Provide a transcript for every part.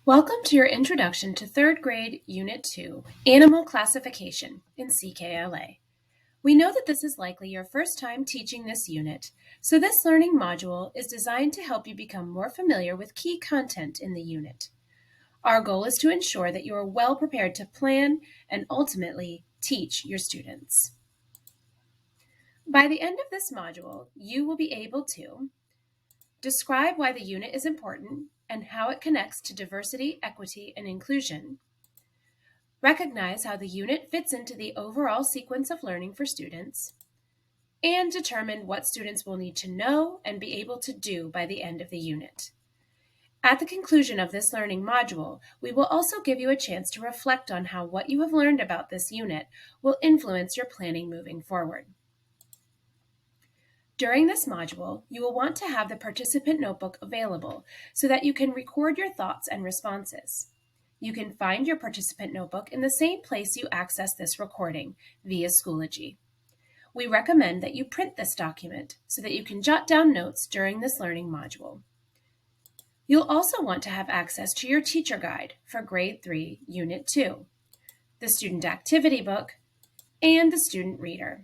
Welcome to your introduction to 3rd grade Unit 2, Animal Classification in CKLA. We know that this is likely your first time teaching this unit, so this learning module is designed to help you become more familiar with key content in the unit. Our goal is to ensure that you are well prepared to plan and ultimately teach your students. By the end of this module, you will be able to describe why the unit is important and how it connects to diversity, equity, and inclusion. Recognize how the unit fits into the overall sequence of learning for students. And determine what students will need to know and be able to do by the end of the unit. At the conclusion of this learning module, we will also give you a chance to reflect on how what you have learned about this unit will influence your planning moving forward. During this module, you will want to have the participant notebook available so that you can record your thoughts and responses. You can find your participant notebook in the same place you access this recording, via Schoology. We recommend that you print this document so that you can jot down notes during this learning module. You'll also want to have access to your teacher guide for Grade 3, Unit 2, the student activity book, and the student reader.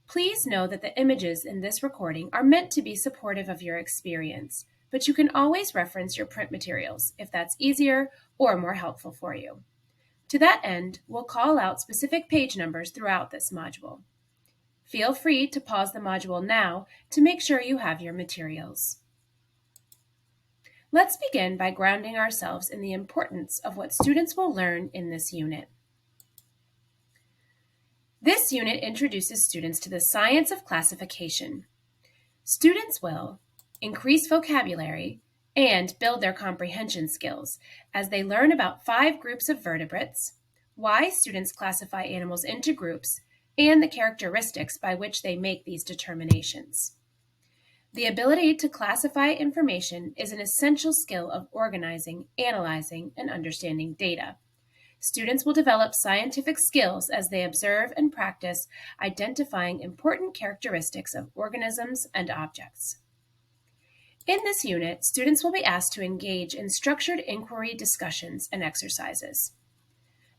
Please know that the images in this recording are meant to be supportive of your experience, but you can always reference your print materials if that's easier or more helpful for you. To that end, we'll call out specific page numbers throughout this module. Feel free to pause the module now to make sure you have your materials. Let's begin by grounding ourselves in the importance of what students will learn in this unit. This unit introduces students to the science of classification. Students will increase vocabulary and build their comprehension skills as they learn about 5 groups of vertebrates, why students classify animals into groups, and the characteristics by which they make these determinations. The ability to classify information is an essential skill of organizing, analyzing, and understanding data. Students will develop scientific skills as they observe and practice identifying important characteristics of organisms and objects. In this unit, students will be asked to engage in structured inquiry discussions and exercises.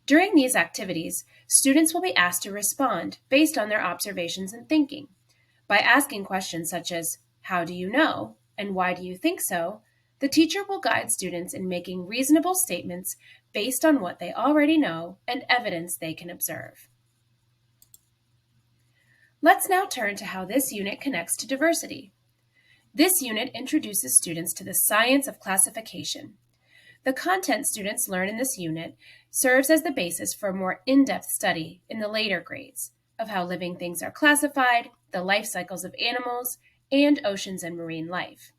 During these activities, students will be asked to respond based on their observations and thinking by asking questions such as, "How do you know?" and "Why do you think so?" The teacher will guide students in making reasonable statements based on what they already know and evidence they can observe. Let's now turn to how this unit connects to diversity. This unit introduces students to the science of classification. The content students learn in this unit serves as the basis for a more in-depth study in the later grades of how living things are classified, the life cycles of animals, and oceans and marine life.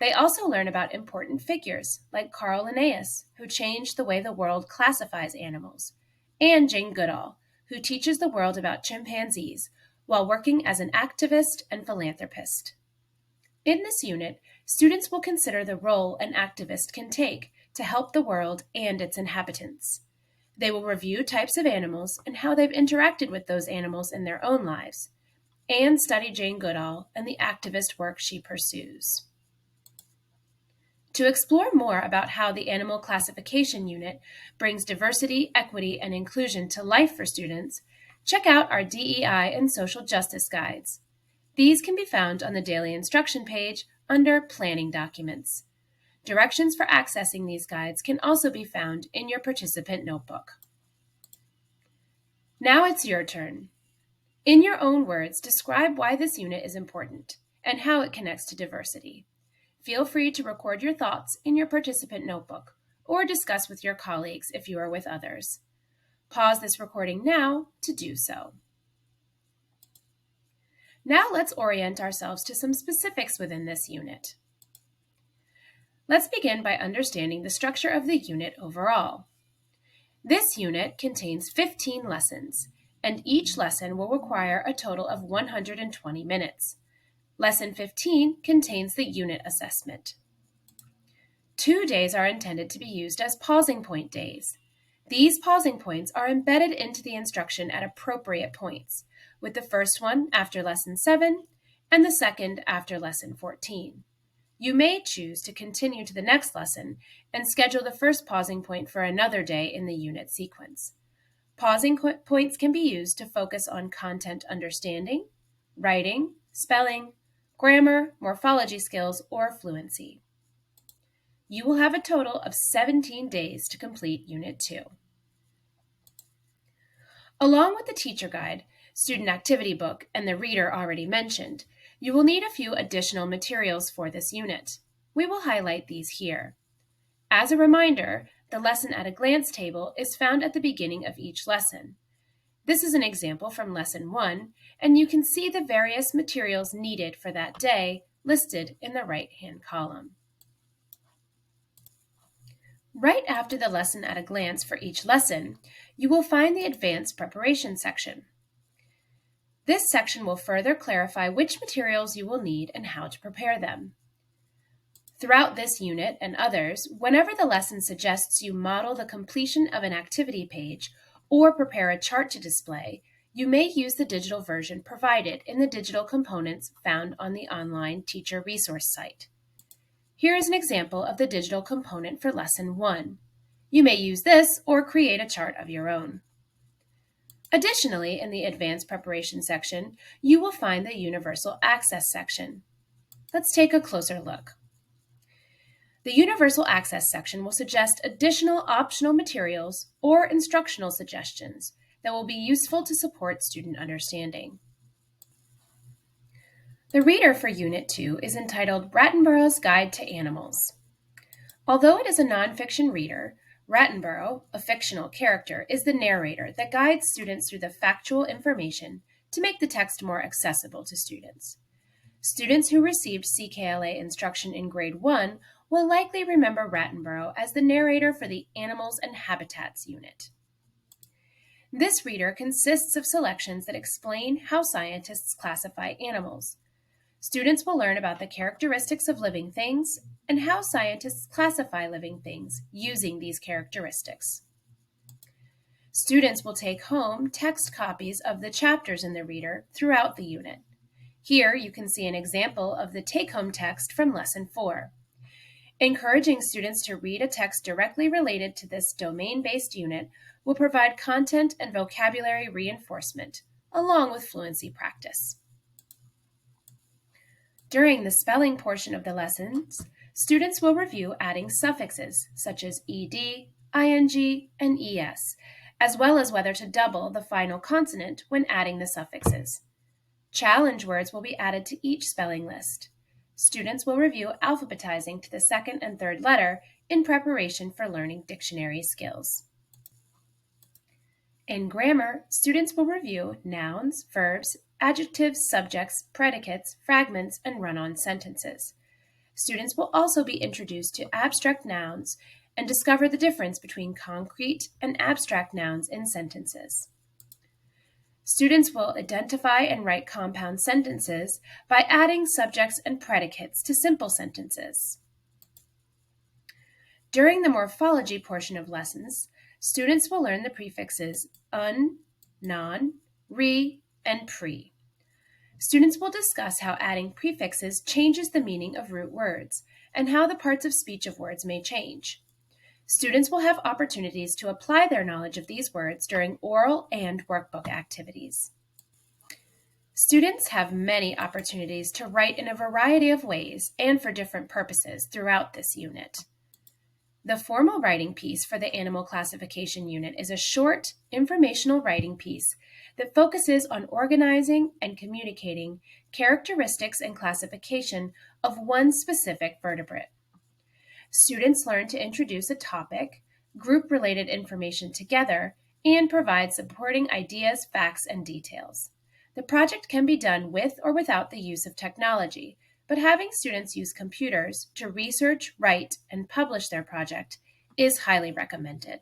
They also learn about important figures like Carl Linnaeus, who changed the way the world classifies animals, and Jane Goodall, who teaches the world about chimpanzees while working as an activist and philanthropist. In this unit, students will consider the role an activist can take to help the world and its inhabitants. They will review types of animals and how they've interacted with those animals in their own lives, and study Jane Goodall and the activist work she pursues. To explore more about how the Animal Classification Unit brings diversity, equity, and inclusion to life for students, check out our DEI and social justice guides. These can be found on the Daily Instruction page under Planning Documents. Directions for accessing these guides can also be found in your participant notebook. Now it's your turn. In your own words, describe why this unit is important and how it connects to diversity. Feel free to record your thoughts in your participant notebook or discuss with your colleagues if you are with others. Pause this recording now to do so. Now let's orient ourselves to some specifics within this unit. Let's begin by understanding the structure of the unit overall. This unit contains 15 lessons, and each lesson will require a total of 120 minutes. Lesson 15 contains the unit assessment. 2 days are intended to be used as pausing point days. These pausing points are embedded into the instruction at appropriate points, with the first one after Lesson 7 and the second after Lesson 14. You may choose to continue to the next lesson and schedule the first pausing point for another day in the unit sequence. Pausing points can be used to focus on content understanding, writing, spelling, grammar, morphology skills, or fluency. You will have a total of 17 days to complete Unit 2. Along with the teacher guide, student activity book, and the reader already mentioned, you will need a few additional materials for this unit. We will highlight these here. As a reminder, the Lesson at a Glance table is found at the beginning of each lesson. This is an example from Lesson 1, and you can see the various materials needed for that day listed in the right-hand column. Right after the Lesson at a Glance for each lesson, you will find the Advanced Preparation section. This section will further clarify which materials you will need and how to prepare them. Throughout this unit and others, whenever the lesson suggests you model the completion of an activity page or prepare a chart to display, you may use the digital version provided in the digital components found on the online teacher resource site. Here is an example of the digital component for Lesson 1. You may use this or create a chart of your own. Additionally, in the Advanced Preparation section, you will find the Universal Access section. Let's take a closer look. The Universal Access section will suggest additional optional materials or instructional suggestions that will be useful to support student understanding. The reader for Unit 2 is entitled Rattenborough's Guide to Animals. Although it is a nonfiction reader, Rattenborough, a fictional character, is the narrator that guides students through the factual information to make the text more accessible to students. Students who received CKLA instruction in Grade 1 will likely remember Rattenborough as the narrator for the Animals and Habitats unit. This reader consists of selections that explain how scientists classify animals. Students will learn about the characteristics of living things and how scientists classify living things using these characteristics. Students will take home text copies of the chapters in the reader throughout the unit. Here you can see an example of the take-home text from Lesson 4. Encouraging students to read a text directly related to this domain-based unit will provide content and vocabulary reinforcement, along with fluency practice. During the spelling portion of the lessons, students will review adding suffixes such as ed, ing, and es, as well as whether to double the final consonant when adding the suffixes. Challenge words will be added to each spelling list. Students will review alphabetizing to the second and third letter in preparation for learning dictionary skills. In grammar, students will review nouns, verbs, adjectives, subjects, predicates, fragments, and run-on sentences. Students will also be introduced to abstract nouns and discover the difference between concrete and abstract nouns in sentences. Students will identify and write compound sentences by adding subjects and predicates to simple sentences. During the morphology portion of lessons, students will learn the prefixes un, non, re, and pre. Students will discuss how adding prefixes changes the meaning of root words and how the parts of speech of words may change. Students will have opportunities to apply their knowledge of these words during oral and workbook activities. Students have many opportunities to write in a variety of ways and for different purposes throughout this unit. The formal writing piece for the Animal Classification unit is a short, informational writing piece that focuses on organizing and communicating characteristics and classification of one specific vertebrate. Students learn to introduce a topic, group related information together, and provide supporting ideas, facts, and details. The project can be done with or without the use of technology, but having students use computers to research, write, and publish their project is highly recommended.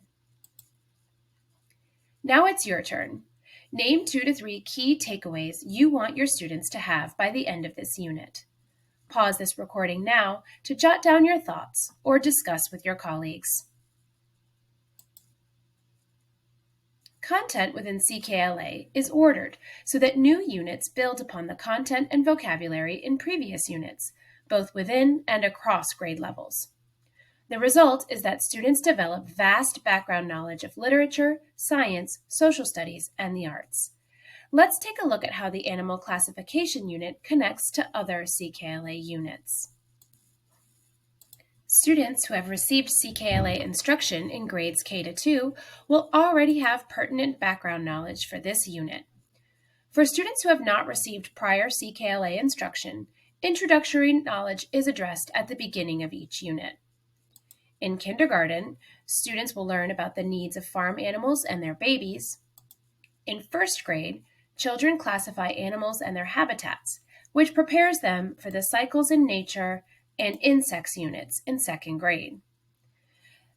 Now it's your turn. Name 2 to 3 key takeaways you want your students to have by the end of this unit. Pause this recording now to jot down your thoughts or discuss with your colleagues. Content within CKLA is ordered so that new units build upon the content and vocabulary in previous units, both within and across grade levels. The result is that students develop vast background knowledge of literature, science, social studies, and the arts. Let's take a look at how the Animal Classification Unit connects to other CKLA units. Students who have received CKLA instruction in grades K to 2 will already have pertinent background knowledge for this unit. For students who have not received prior CKLA instruction, introductory knowledge is addressed at the beginning of each unit. In kindergarten, students will learn about the needs of farm animals and their babies. In first grade, children classify animals and their habitats, which prepares them for the cycles in nature and insects units in second grade.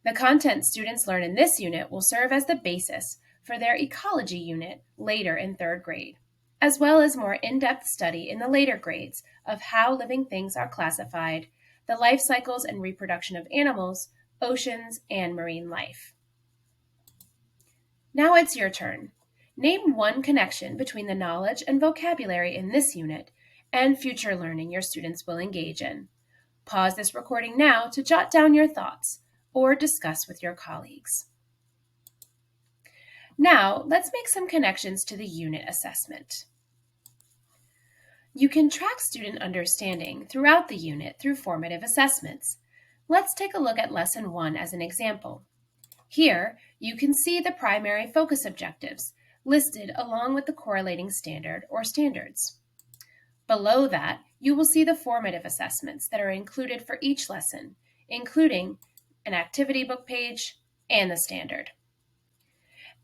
The content students learn in this unit will serve as the basis for their ecology unit later in third grade, as well as more in-depth study in the later grades of how living things are classified, the life cycles and reproduction of animals, oceans, and marine life. Now it's your turn. Name one connection between the knowledge and vocabulary in this unit and future learning your students will engage in. Pause this recording now to jot down your thoughts or discuss with your colleagues. Now, let's make some connections to the unit assessment. You can track student understanding throughout the unit through formative assessments. Let's take a look at Lesson 1 as an example. Here, you can see the primary focus objectives listed along with the correlating standard or standards. Below that, you will see the formative assessments that are included for each lesson, including an activity book page and the standard.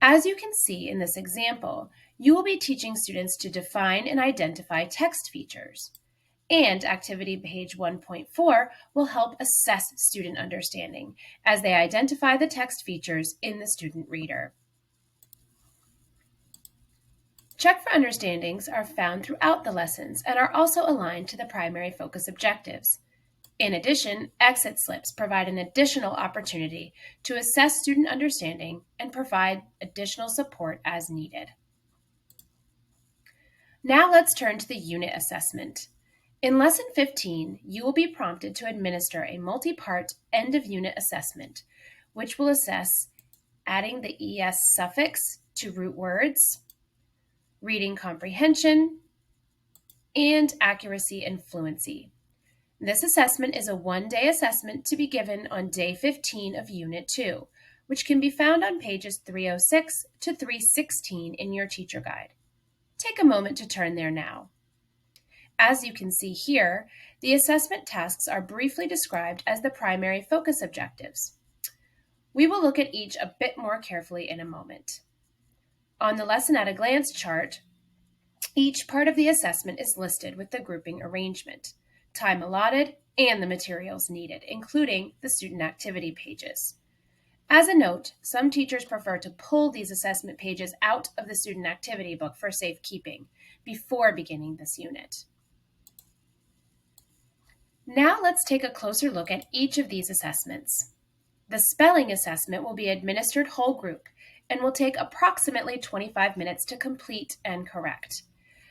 As you can see in this example, you will be teaching students to define and identify text features, and activity page 1.4 will help assess student understanding as they identify the text features in the student reader. Check for understandings are found throughout the lessons and are also aligned to the primary focus objectives. In addition, exit slips provide an additional opportunity to assess student understanding and provide additional support as needed. Now let's turn to the unit assessment. In Lesson 15, you will be prompted to administer a multi-part end-of-unit assessment, which will assess adding the ES suffix to root words, reading comprehension, and accuracy and fluency. This assessment is a one-day assessment to be given on day 15 of Unit 2, which can be found on pages 306 to 316 in your teacher guide. Take a moment to turn there now. As you can see here, the assessment tasks are briefly described as the primary focus objectives. We will look at each a bit more carefully in a moment. On the Lesson at a Glance chart, each part of the assessment is listed with the grouping arrangement, time allotted, and the materials needed, including the student activity pages. As a note, some teachers prefer to pull these assessment pages out of the student activity book for safekeeping before beginning this unit. Now let's take a closer look at each of these assessments. The spelling assessment will be administered whole group and will take approximately 25 minutes to complete and correct.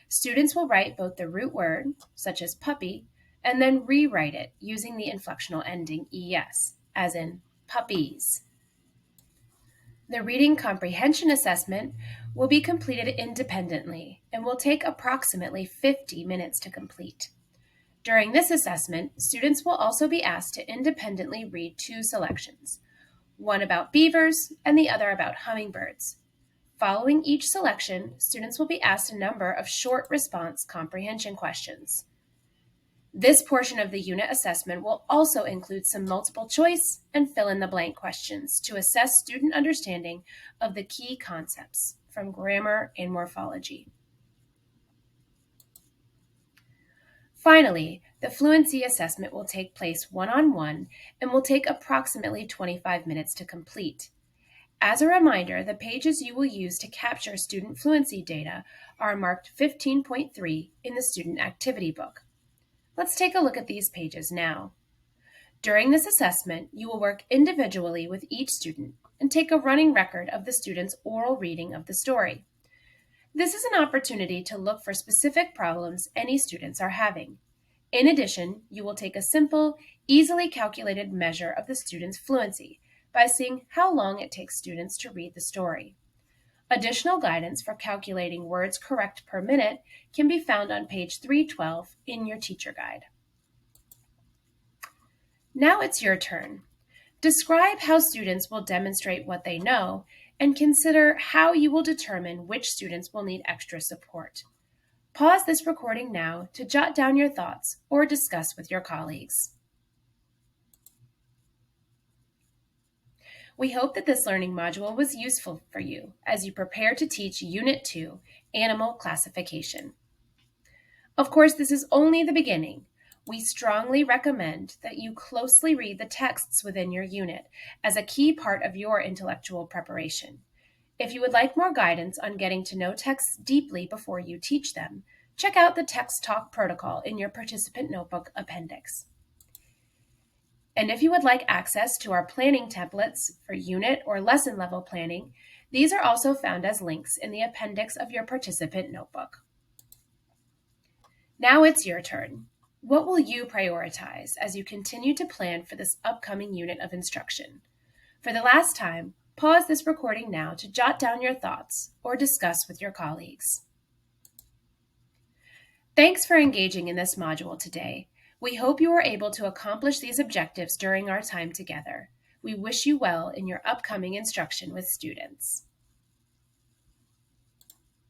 Students will write both the root word, such as puppy, and then rewrite it using the inflectional ending ES, as in puppies. The reading comprehension assessment will be completed independently and will take approximately 50 minutes to complete. During this assessment, students will also be asked to independently read two selections, one about beavers and the other about hummingbirds. Following each selection, students will be asked a number of short response comprehension questions. This portion of the unit assessment will also include some multiple choice and fill-in-the-blank questions to assess student understanding of the key concepts from grammar and morphology. Finally, the fluency assessment will take place one-on-one and will take approximately 25 minutes to complete. As a reminder, the pages you will use to capture student fluency data are marked 15.3 in the student activity book. Let's take a look at these pages now. During this assessment, you will work individually with each student and take a running record of the student's oral reading of the story. This is an opportunity to look for specific problems any students are having. In addition, you will take a simple, easily calculated measure of the student's fluency by seeing how long it takes students to read the story. Additional guidance for calculating words correct per minute can be found on page 312 in your teacher guide. Now it's your turn. Describe how students will demonstrate what they know and consider how you will determine which students will need extra support. Pause this recording now to jot down your thoughts or discuss with your colleagues. We hope that this learning module was useful for you as you prepare to teach Unit 2, Animal Classification. Of course, this is only the beginning. We strongly recommend that you closely read the texts within your unit as a key part of your intellectual preparation. If you would like more guidance on getting to know texts deeply before you teach them, check out the Text Talk protocol in your participant notebook appendix. And if you would like access to our planning templates for unit or lesson level planning, these are also found as links in the appendix of your participant notebook. Now it's your turn. What will you prioritize as you continue to plan for this upcoming unit of instruction? For the last time, pause this recording now to jot down your thoughts or discuss with your colleagues. Thanks for engaging in this module today. We hope you are able to accomplish these objectives during our time together. We wish you well in your upcoming instruction with students.